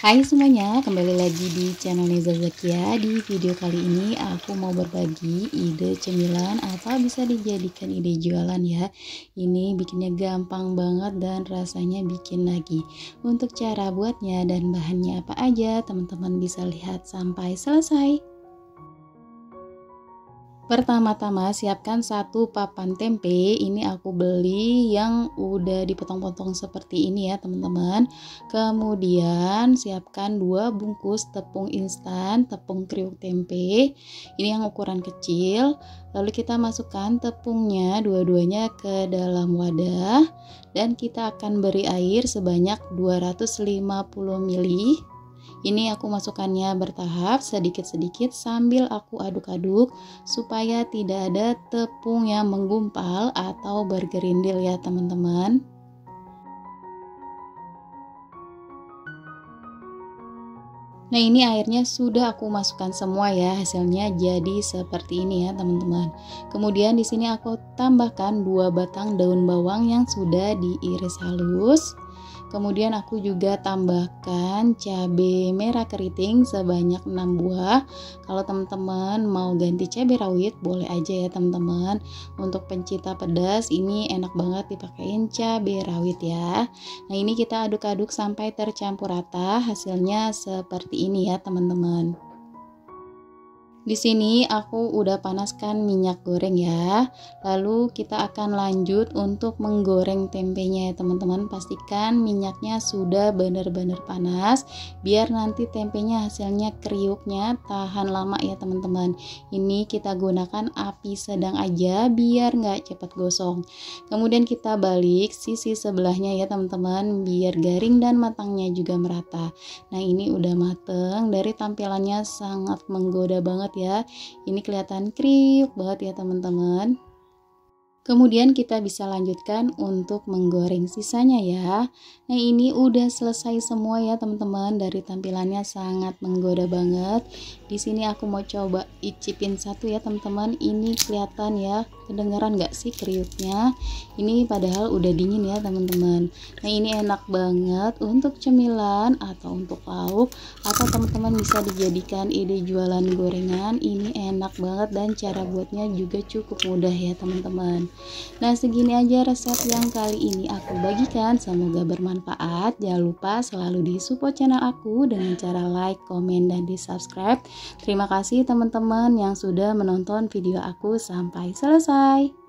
Hai semuanya, kembali lagi di channel Neza Zakia. Di video kali ini aku mau berbagi ide cemilan atau bisa dijadikan ide jualan ya. Ini bikinnya gampang banget dan rasanya bikin lagi. Untuk cara buatnya dan bahannya apa aja, teman-teman bisa lihat sampai selesai. Pertama-tama siapkan satu papan tempe. Ini aku beli yang udah dipotong-potong seperti ini ya teman-teman. Kemudian siapkan 2 bungkus tepung instan, tepung kriuk tempe. Ini yang ukuran kecil. Lalu kita masukkan tepungnya dua-duanya ke dalam wadah dan kita akan beri air sebanyak 250 ml. Ini aku masukkannya bertahap sedikit-sedikit sambil aku aduk-aduk supaya tidak ada tepung yang menggumpal atau bergerindil ya teman-teman. Nah ini airnya sudah aku masukkan semua ya, hasilnya jadi seperti ini ya teman-teman. Kemudian di sini aku tambahkan 2 batang daun bawang yang sudah diiris halus. Kemudian aku juga tambahkan cabai merah keriting sebanyak 6 buah. Kalau teman-teman mau ganti cabai rawit boleh aja ya teman-teman. Untuk pencinta pedas ini enak banget dipakein cabai rawit ya. Nah ini kita aduk-aduk sampai tercampur rata, hasilnya seperti ini ya teman-teman. Di sini aku udah panaskan minyak goreng ya. Lalu kita akan lanjut untuk menggoreng tempenya ya teman-teman. Pastikan minyaknya sudah benar-benar panas biar nanti tempenya hasilnya kriuknya tahan lama ya teman-teman. Ini kita gunakan api sedang aja biar nggak cepat gosong. Kemudian kita balik sisi sebelahnya ya teman-teman biar garing dan matangnya juga merata. Nah ini udah mateng, dari tampilannya sangat menggoda banget ya. Ini kelihatan kriuk banget ya teman-teman. Kemudian kita bisa lanjutkan untuk menggoreng sisanya ya. Nah ini udah selesai semua ya teman-teman, dari tampilannya sangat menggoda banget. Di sini aku mau coba icipin satu ya teman-teman. Ini kelihatan ya, kedengaran nggak sih kriuknya? Ini padahal udah dingin ya teman-teman. Nah ini enak banget untuk cemilan atau untuk lauk, atau teman-teman bisa dijadikan ide jualan gorengan. Ini enak banget dan cara buatnya juga cukup mudah ya teman-teman. Nah segini aja resep yang kali ini aku bagikan, semoga bermanfaat. Jangan lupa selalu di support channel aku dengan cara like, komen, dan di subscribe. Terima kasih teman-teman yang sudah menonton video aku sampai selesai.